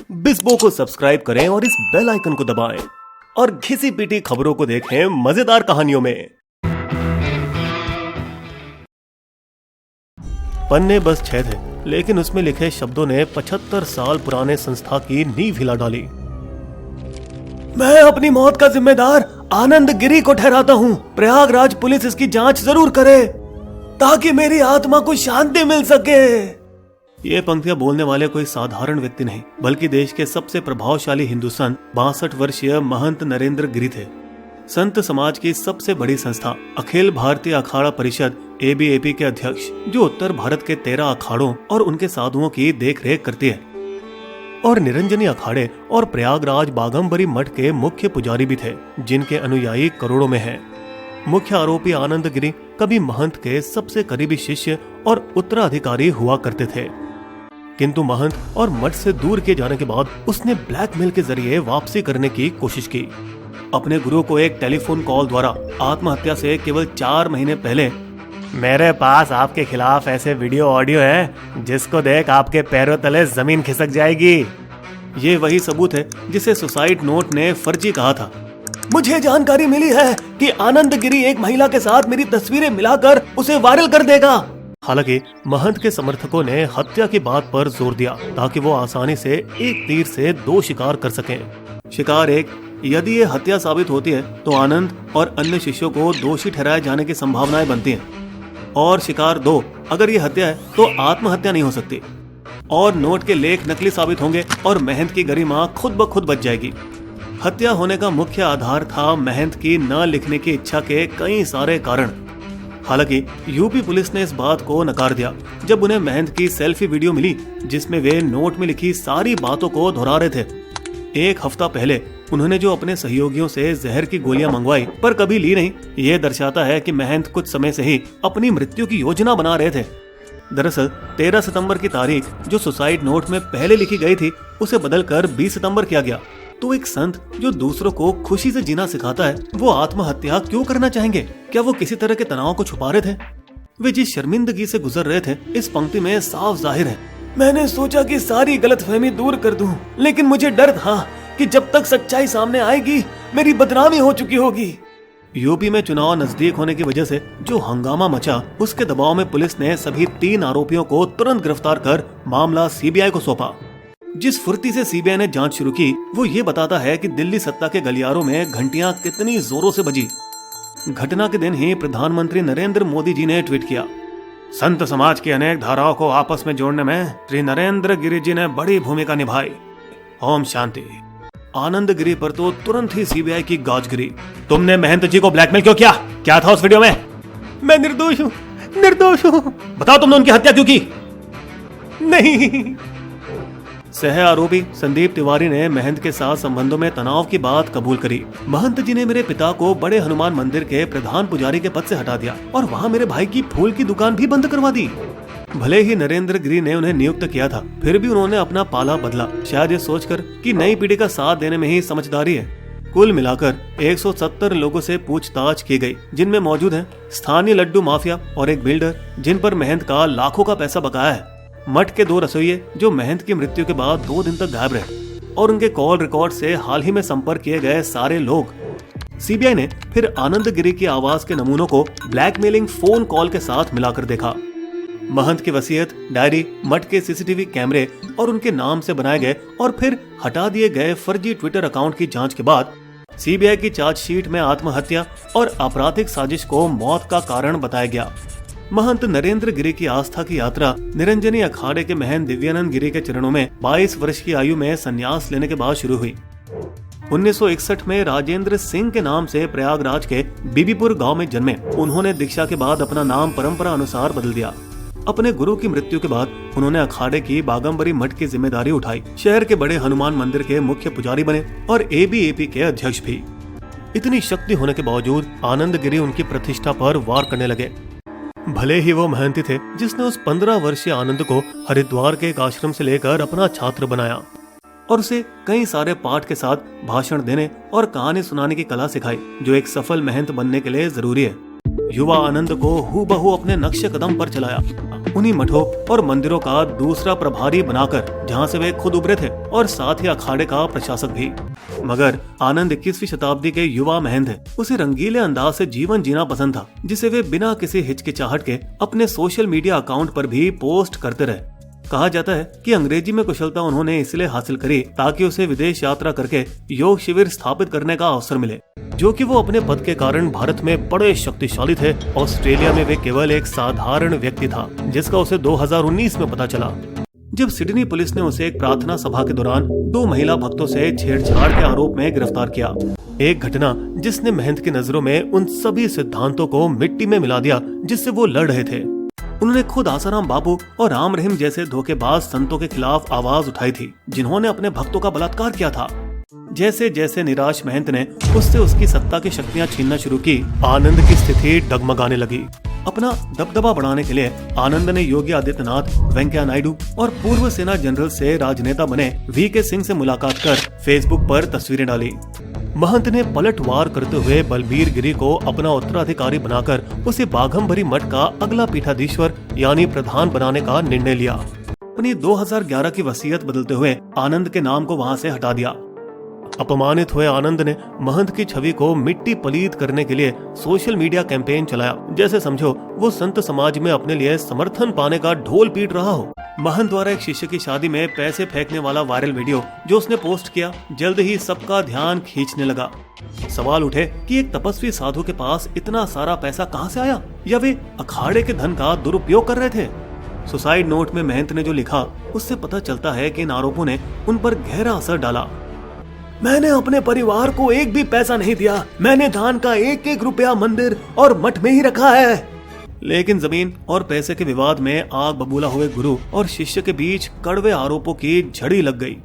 बिस्बो को सब्सक्राइब करें और इस बेल आइकन को दबाएं और घिसी पिटी खबरों को देखें मजेदार कहानियों में। पन्ने बस 6 थे, लेकिन उसमें लिखे शब्दों ने 75 साल पुराने संस्था की नींव हिला डाली। मैं अपनी मौत का जिम्मेदार आनंद गिरी को ठहराता हूँ। प्रयागराज पुलिस इसकी जांच जरूर करे ताकि मेरी आत्मा को शांति मिल सके। ये पंक्तियां बोलने वाले कोई साधारण व्यक्ति नहीं, बल्कि देश के सबसे प्रभावशाली हिंदू संत 62 वर्षीय महंत नरेंद्र गिरी थे। संत समाज की सबसे बड़ी संस्था अखिल भारतीय अखाड़ा परिषद ABAP के अध्यक्ष, जो उत्तर भारत के 13 अखाड़ों और उनके साधुओं की देखरेख करती है, और निरंजनी अखाड़े और प्रयागराज बागंबरी मठ के मुख्य पुजारी भी थे, जिनके अनुयायी करोड़ों में हैं। मुख्य आरोपी आनंद गिरी कभी महंत के सबसे करीबी शिष्य और उत्तराधिकारी हुआ करते थे, किंतु महंत और मठ से दूर किए जाने के बाद उसने ब्लैकमेल के जरिए वापसी करने की कोशिश की। अपने गुरु को एक टेलीफोन कॉल द्वारा आत्महत्या से केवल 4 महीने पहले, मेरे पास आपके खिलाफ ऐसे वीडियो ऑडियो हैं जिसको देख आपके पैरों तले जमीन खिसक जाएगी। ये वही सबूत है जिसे सुसाइड नोट ने फर्जी कहा था। मुझे जानकारी मिली है कि आनंद गिरी एक महिला के साथ मेरी तस्वीरें मिलाकर उसे वायरल कर देगा। हालांकि महंत के समर्थकों ने हत्या की बात पर जोर दिया ताकि वो आसानी से एक तीर से 2 शिकार कर सकें। शिकार 1, यदि ये हत्या साबित होती है तो आनंद और अन्य शिष्यों को दोषी ठहराए जाने की संभावनाएं बनती हैं। और शिकार 2, अगर ये हत्या है तो आत्महत्या नहीं हो सकती और नोट के लेख नकली साबित होंगे और महंत की गरिमा खुद ब खुद बच जाएगी। हत्या होने का मुख्य आधार था महंत की न लिखने की इच्छा के कई सारे कारण। हालांकि यूपी पुलिस ने इस बात को नकार दिया जब उन्हें महंत की सेल्फी वीडियो मिली जिसमें वे नोट में लिखी सारी बातों को दोहरा रहे थे। 1 हफ्ता पहले उन्होंने जो अपने सहयोगियों से जहर की गोलियां मंगवाई पर कभी ली नहीं, ये दर्शाता है कि महंत कुछ समय से ही अपनी मृत्यु की योजना बना रहे थे। दरअसल 13 सितंबर की तारीख जो सुसाइड नोट में पहले लिखी गई थी उसे बदलकर 20 सितंबर किया गया। तो एक संत जो दूसरों को खुशी से जीना सिखाता है, वो आत्महत्या क्यों करना चाहेंगे? क्या वो किसी तरह के तनाव को छुपा रहे थे? वे जिस शर्मिंदगी से गुजर रहे थे इस पंक्ति में साफ जाहिर है। मैंने सोचा कि सारी गलतफहमी दूर कर दूं, लेकिन मुझे डर था कि जब तक सच्चाई सामने आएगी मेरी बदनामी हो चुकी होगी। यूपी में चुनाव नजदीक होने की वजह से जो हंगामा मचा, उसके दबाव में पुलिस ने सभी 3 आरोपियों को तुरंत गिरफ्तार कर मामला CBI को सौंपा। जिस फुर्ती से CBI ने जांच शुरू की वो ये बताता है कि दिल्ली सत्ता के गलियारों में घंटियां कितनी जोरों से बजी। घटना के दिन ही प्रधानमंत्री नरेंद्र मोदी जी ने ट्वीट किया, संत समाज की अनेक धाराओं को आपस में जोड़ने में श्री नरेंद्र गिरी जी ने बड़ी भूमिका निभाई। ओम शांति। आनंद गिरी पर तो तुरंत ही CBI की गाज गिरी। तुमने महंत जी को ब्लैकमेल क्यों किया? क्या था उस वीडियो में? मैं निर्दोष हूँ, निर्दोष हूँ। बताओ तुमने उनकी हत्या क्यों की? नहीं। सह आरोपी संदीप तिवारी ने महंत के साथ संबंधों में तनाव की बात कबूल करी। महंत जी ने मेरे पिता को बड़े हनुमान मंदिर के प्रधान पुजारी के पद से हटा दिया और वहाँ मेरे भाई की फूल की दुकान भी बंद करवा दी। भले ही नरेंद्र गिरी ने उन्हें नियुक्त किया था, फिर भी उन्होंने अपना पाला बदला, शायद ये सोचकर कि नई पीढ़ी का साथ देने में ही समझदारी है। कुल मिलाकर 170 लोगों से पूछताछ की गई, जिनमें मौजूद हैं स्थानीय लड्डू माफिया और एक बिल्डर जिन पर महंत का लाखों का पैसा बकाया है, मठ के 2 रसोइये जो महंत की मृत्यु के बाद 2 दिन तक गायब रहे, और उनके कॉल रिकॉर्ड से हाल ही में संपर्क किए गए सारे लोग। CBI ने फिर आनंद गिरी की आवाज के नमूनों को ब्लैकमेलिंग फोन कॉल के साथ मिलाकर देखा। महंत की वसीयत, डायरी, मठ के CCTV कैमरे और उनके नाम से बनाए गए और फिर हटा दिए गए फर्जी ट्विटर अकाउंट की जांच के बाद CBI की चार्जशीट में आत्महत्या और आपराधिक साजिश को मौत का कारण बताया गया। महंत नरेंद्र गिरी की आस्था की यात्रा निरंजनी अखाड़े के महंत दिव्यानंद गिरी के चरणों में 22 वर्ष की आयु में संन्यास लेने के बाद शुरू हुई। 1961 में राजेंद्र सिंह के नाम से प्रयागराज के बीबीपुर गांव में जन्मे। उन्होंने दीक्षा के बाद अपना नाम परंपरा अनुसार बदल दिया। अपने गुरु की मृत्यु के बाद उन्होंने अखाड़े की बागंबरी मठ की जिम्मेदारी उठाई। शहर के बड़े हनुमान मंदिर के मुख्य पुजारी बने और ABAP के अध्यक्ष भी। इतनी शक्ति होने के बावजूद आनंद गिरी उनकी प्रतिष्ठा पर वार करने लगे। भले ही वो महंती थे जिसने उस 15 वर्षीय आनंद को हरिद्वार के एक आश्रम से लेकर अपना छात्र बनाया और उसे कई सारे पाठ के साथ भाषण देने और कहानी सुनाने की कला सिखाई, जो एक सफल महंत बनने के लिए जरूरी है। युवा आनंद को हूबहू अपने नक्शे कदम पर चलाया। उन्हीं मठों और मंदिरों का दूसरा प्रभारी बनाकर, जहां से वे खुद उभरे थे, और साथ ही अखाड़े का प्रशासक भी। मगर आनंद 21वीं शताब्दी के युवा महंत है। उसे रंगीले अंदाज से जीवन जीना पसंद था, जिसे वे बिना किसी हिचकिचाहट के अपने सोशल मीडिया अकाउंट पर भी पोस्ट करते रहे। कहा जाता है कि अंग्रेजी में कुशलता उन्होंने इसलिए हासिल करी ताकि उसे विदेश यात्रा करके योग शिविर स्थापित करने का अवसर मिले, जो कि वो अपने पद के कारण भारत में बड़े शक्तिशाली थे। ऑस्ट्रेलिया में वे केवल एक साधारण व्यक्ति था, जिसका उसे 2019 में पता चला, जब सिडनी पुलिस ने उसे एक प्रार्थना सभा के दौरान 2 महिला भक्तों से छेड़छाड़ के आरोप में गिरफ्तार किया। एक घटना जिसने महंत की नजरों में उन सभी सिद्धांतों को मिट्टी में मिला दिया जिससे वो लड़ रहे थे। उन्होंने खुद आसाराम बापू और राम रहीम जैसे धोखेबाज संतों के खिलाफ आवाज उठाई थी, जिन्होंने अपने भक्तों का बलात्कार किया था। जैसे जैसे निराश महंत ने उससे उसकी सत्ता की शक्तियां छीनना शुरू की, आनंद की स्थिति डगमगाने लगी। अपना दबदबा बढ़ाने के लिए आनंद ने योगी आदित्यनाथ, वेंकैया नायडू और पूर्व सेना जनरल से राजनेता बने वीके सिंह से मुलाकात कर फेसबुक पर तस्वीरें डाली। महंत ने पलटवार करते हुए बलबीर गिरी को अपना उत्तराधिकारी बनाकर उसे बाघमबरी मठ का अगला पीठाधीश्वर यानी प्रधान बनाने का निर्णय लिया। अपनी 2011 की वसीयत बदलते हुए आनंद के नाम को वहां से हटा दिया। अपमानित हुए आनंद ने महंत की छवि को मिट्टी पलीत करने के लिए सोशल मीडिया कैंपेन चलाया, जैसे समझो वो संत समाज में अपने लिए समर्थन पाने का ढोल पीट रहा हो। महंत द्वारा एक शिष्य की शादी में पैसे फेंकने वाला वायरल वीडियो जो उसने पोस्ट किया, जल्द ही सबका ध्यान खींचने लगा। सवाल उठे कि एक तपस्वी साधु के पास इतना सारा पैसा कहां से आया, या वे अखाड़े के धन का दुरुपयोग कर रहे थे। सुसाइड नोट में महंत ने जो लिखा, उससे पता चलता है कि इन आरोपों ने उन पर गहरा असर डाला। मैंने अपने परिवार को एक भी पैसा नहीं दिया। मैंने दान का 1-1 रुपया मंदिर और मठ में ही रखा है। लेकिन जमीन और पैसे के विवाद में आग बबूला हुए गुरु और शिष्य के बीच कड़वे आरोपों की झड़ी लग गई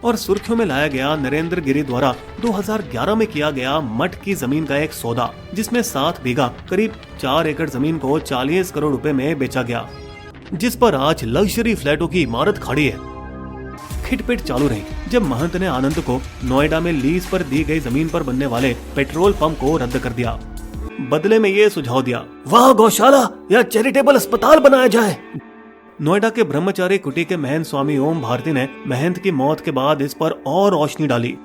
और सुर्खियों में लाया गया नरेंद्र गिरी द्वारा 2011 में किया गया मठ की जमीन का एक सौदा, जिसमें 7 बीघा करीब 4 एकड़ जमीन को 40 करोड़ रुपए में बेचा गया, जिस पर आज लग्जरी फ्लैटों की इमारत खड़ी है। खिटपिट चालू रही जब महंत ने आनंद को नोएडा में लीज पर दी गई जमीन पर बनने वाले पेट्रोल पंप को रद्द कर दिया। बदले में ये सुझाव दिया, वहाँ गौशाला या चैरिटेबल अस्पताल बनाया जाए। नोएडा के ब्रह्मचारी कुटी के महंत स्वामी ओम भारती ने महंत की मौत के बाद इस पर और रोशनी डाली।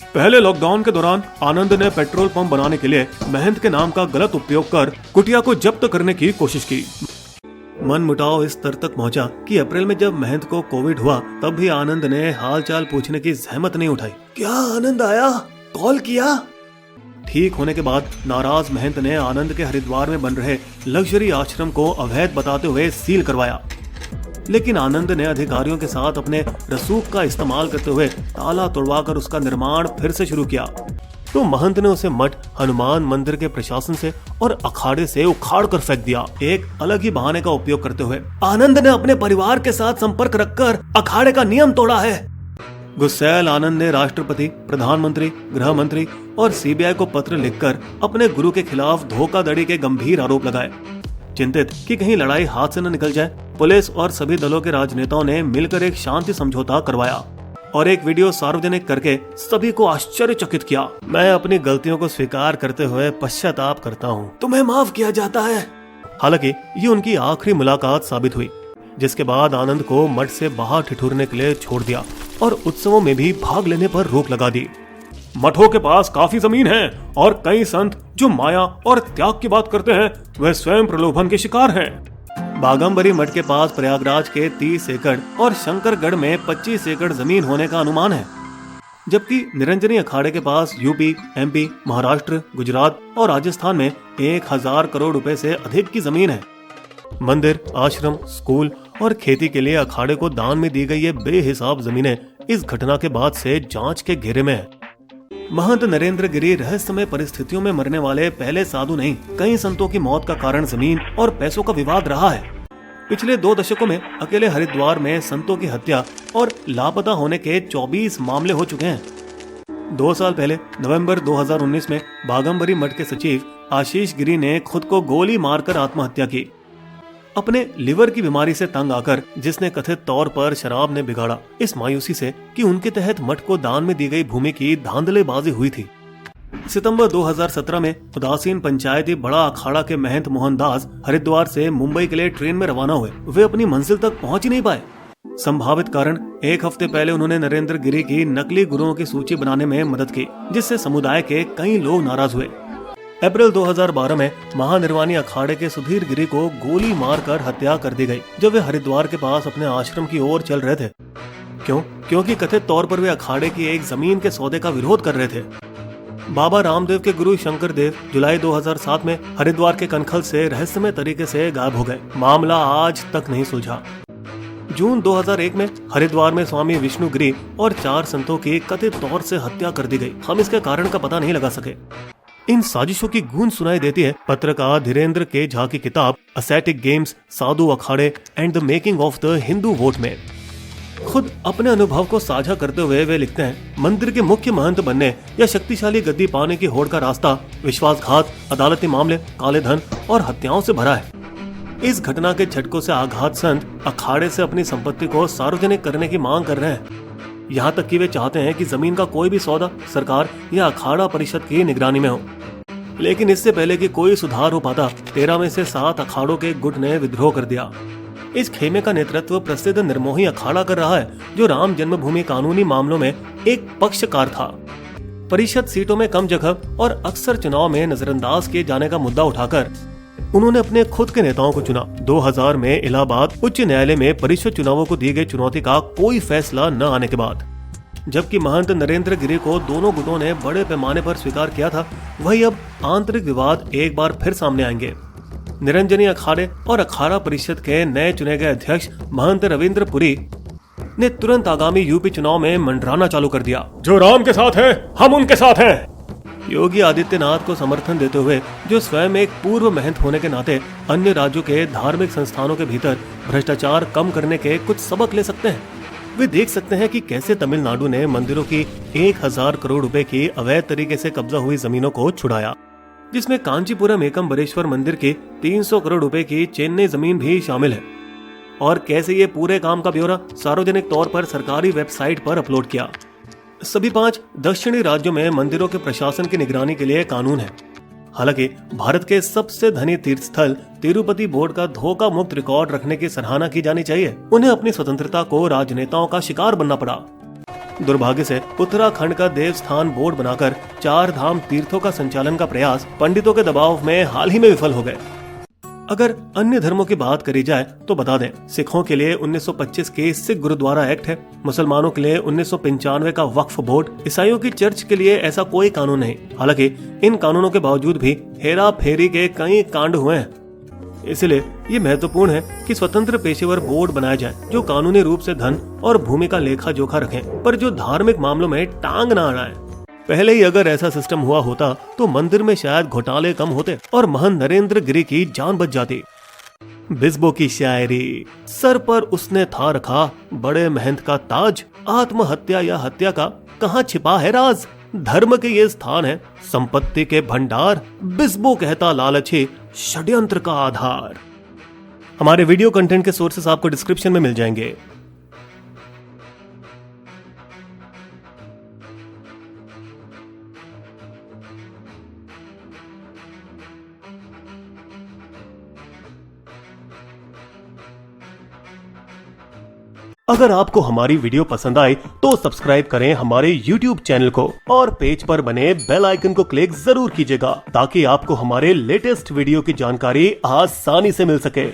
पहले लॉकडाउन के दौरान आनंद ने पेट्रोल पंप बनाने के लिए महंत के नाम का गलत उपयोग कर कुटिया को जब्त करने की कोशिश की। मन मुटाव इस स्तर तक पहुंचा कि अप्रैल में जब महंत को कोविड हुआ, तब भी आनंद ने हालचाल पूछने की जहमत नहीं उठाई। क्या आनंद आया? कॉल किया? ठीक होने के बाद नाराज महंत ने आनंद के हरिद्वार में बन रहे लग्जरी आश्रम को अवैध बताते हुए सील करवाया। लेकिन आनंद ने अधिकारियों के साथ अपने रसूख का इस्तेमाल करते हुए ताला तोड़वाकर उसका निर्माण फिर से शुरू किया। तो महंत ने उसे मठ, हनुमान मंदिर के प्रशासन से और अखाड़े से उखाड़ कर फेंक दिया, एक अलग ही बहाने का उपयोग करते हुए। आनंद ने अपने परिवार के साथ संपर्क रखकर अखाड़े का नियम तोड़ा है। गुस्सैल आनंद ने राष्ट्रपति, प्रधानमंत्री, गृह मंत्री और सीबीआई को पत्र लिखकर अपने गुरु के खिलाफ धोखाधड़ी के गंभीर आरोप लगाए। चिंतित कि कहीं लड़ाई हाथ से न निकल जाए, पुलिस और सभी दलों के राजनेताओं ने मिलकर एक शांति समझौता करवाया और एक वीडियो सार्वजनिक करके सभी को आश्चर्यचकित किया। मैं अपनी गलतियों को स्वीकार करते हुए पश्चाताप करता हूँ, तुम्हें माफ किया जाता है। हालांकि ये उनकी आखिरी मुलाकात साबित हुई, जिसके बाद आनंद को मठ से बाहर ठिठुरने के लिए छोड़ दिया और उत्सवों में भी भाग लेने पर रोक लगा दी। मठों के पास काफी जमीन है और कई संत जो माया और त्याग की बात करते हैं, वह स्वयं प्रलोभन के शिकार हैं। बाघमबरी मठ के पास प्रयागराज के 30 एकड़ और शंकरगढ़ में 25 एकड़ जमीन होने का अनुमान है, जबकि निरंजनी अखाड़े के पास यूपी, एमपी, महाराष्ट्र, गुजरात और राजस्थान में 1000 करोड़ रुपए से अधिक की जमीन है। मंदिर, आश्रम, स्कूल और खेती के लिए अखाड़े को दान में दी गई ये बेहिसाब जमीनें इस घटना के बाद से जांच के घेरे में है। महंत नरेंद्र गिरी रहस्यमय परिस्थितियों में मरने वाले पहले साधु नहीं, कई संतों की मौत का कारण जमीन और पैसों का विवाद रहा है। पिछले 2 दशकों में अकेले हरिद्वार में संतों की हत्या और लापता होने के 24 मामले हो चुके हैं। 2 साल पहले नवंबर 2019 में बाघमबरी मठ के सचिव आशीष गिरी ने खुद को गोली मारकर आत्महत्या की, अपने लिवर की बीमारी से तंग आकर, जिसने कथित तौर पर शराब ने बिगाड़ा, इस मायूसी से कि उनके तहत मठ को दान में दी गई भूमि की धांधलेबाजी हुई थी। सितंबर 2017 में उदासीन पंचायती बड़ा अखाड़ा के महंत मोहनदास हरिद्वार से मुंबई के लिए ट्रेन में रवाना हुए। वे अपनी मंजिल तक पहुंच ही नहीं पाए। संभावित कारण, एक हफ्ते पहले उन्होंने नरेंद्र गिरी की नकली गुरुओं की सूची बनाने में मदद की, जिससे समुदाय के कई लोग नाराज हुए। अप्रैल 2012 में महानिर्वाणी अखाड़े के सुधीर गिरी को गोली मारकर हत्या कर दी गई, जब वे हरिद्वार के पास अपने आश्रम की ओर चल रहे थे। क्योंकि कथित तौर पर वे अखाड़े की एक जमीन के सौदे का विरोध कर रहे थे। बाबा रामदेव के गुरु शंकर देव जुलाई 2007 में हरिद्वार के कनखल से रहस्यमय तरीके से गायब हो गए। मामला आज तक नहीं सुलझा। जून 2001 में हरिद्वार में स्वामी विष्णु गिरी और 4 संतों की कथित तौर से हत्या कर दी गई। हम इसके कारण का पता नहीं लगा सके। इन साजिशों की गूंज सुनाई देती है पत्रकार धीरेन्द्र के झा की किताब असैटिक गेम्स, साधु अखाड़े and the making of the Hindu vote में। खुद अपने अनुभव को साझा करते हुए वे लिखते हैं, मंदिर के मुख्य महंत बनने या शक्तिशाली गद्दी पाने की होड़ का रास्ता विश्वासघात, अदालती मामले, काले धन और हत्याओं से भरा है। इस घटना के झटकों से आघात संत अखाड़े से अपनी संपत्ति को सार्वजनिक करने की मांग कर रहे हैं। यहाँ तक कि वे चाहते हैं कि जमीन का कोई भी सौदा सरकार या अखाड़ा परिषद की निगरानी में हो। लेकिन इससे पहले कि कोई सुधार हो पाता, 13 में से 7 अखाड़ों के गुट ने विद्रोह कर दिया। इस खेमे का नेतृत्व प्रसिद्ध निर्मोही अखाड़ा कर रहा है, जो राम जन्मभूमि कानूनी मामलों में एक पक्षकार था। परिषद सीटों में कम जगह और अक्सर चुनाव में नजरअंदाज किए जाने का मुद्दा उठाकर उन्होंने अपने खुद के नेताओं को चुना। 2000 में इलाहाबाद उच्च न्यायालय में परिषद चुनावों को दी गई चुनौती का कोई फैसला न आने के बाद, जबकि महंत नरेंद्र गिरी को दोनों गुटों ने बड़े पैमाने पर स्वीकार किया था, वही अब आंतरिक विवाद एक बार फिर सामने आएंगे। निरंजनी अखाड़े और अखाड़ा परिषद के नए चुने गए अध्यक्ष महंत रविंद्र पुरी ने तुरंत आगामी यूपी चुनाव में मंडराना चालू कर दिया। जो राम के साथ है, हम उनके साथ हैं। योगी आदित्यनाथ को समर्थन देते हुए, जो स्वयं एक पूर्व महंत होने के नाते अन्य राज्यों के धार्मिक संस्थानों के भीतर भ्रष्टाचार कम करने के कुछ सबक ले सकते हैं। वे देख सकते हैं कि कैसे तमिलनाडु ने मंदिरों की 1000 करोड़ रुपए की अवैध तरीके से कब्जा हुई जमीनों को छुड़ाया, जिसमें कांचीपुरम एकम्बरेश्वर मंदिर की 300 करोड़ रुपए की चेन्नई जमीन भी शामिल है, और कैसे ये पूरे काम का ब्यौरा सार्वजनिक तौर पर सरकारी वेबसाइट पर अपलोड किया। सभी 5 दक्षिणी राज्यों में मंदिरों के प्रशासन की निगरानी के लिए कानून है। हालांकि भारत के सबसे धनी तीर्थ स्थल तिरुपति बोर्ड का धोखा मुक्त रिकॉर्ड रखने की सराहना की जानी चाहिए। उन्हें अपनी स्वतंत्रता को राजनेताओं का शिकार बनना पड़ा। दुर्भाग्य से उत्तराखंड का देवस्थान बोर्ड बनाकर 4 धाम तीर्थों का संचालन का प्रयास पंडितों के दबाव में हाल ही में विफल हो गए। अगर अन्य धर्मों की बात करी जाए तो बता दें, सिखों के लिए 1925 के सिख गुरुद्वारा एक्ट है, मुसलमानों के लिए 1995 का वक्फ बोर्ड, ईसाइयों की चर्च के लिए ऐसा कोई कानून नहीं। हालांकि इन कानूनों के बावजूद भी हेरा फेरी के कई कांड हुए हैं। इसलिए ये महत्वपूर्ण है कि स्वतंत्र पेशेवर बोर्ड बनाया जाए, जो कानूनी रूप से धन और भूमि का लेखा जोखा रखें, पर जो धार्मिक मामलों में टांग न अड़ाएं। पहले ही अगर ऐसा सिस्टम हुआ होता तो मंदिर में शायद घोटाले कम होते और महंत नरेंद्र गिरी की जान बच जाती। बिस्बो की शायरी, सर पर उसने था रखा बड़े महंत का ताज, आत्महत्या या हत्या का कहाँ छिपा है राज। धर्म के ये स्थान है संपत्ति के भंडार, बिस्बो कहता लालची षड्यंत्र का आधार। हमारे वीडियो कंटेंट के सोर्सेस आपको डिस्क्रिप्शन में मिल जाएंगे। अगर आपको हमारी वीडियो पसंद आए तो सब्सक्राइब करें हमारे YouTube चैनल को और पेज पर बने बेल आइकन को क्लिक जरूर कीजिएगा, ताकि आपको हमारे लेटेस्ट वीडियो की जानकारी आसानी से मिल सके।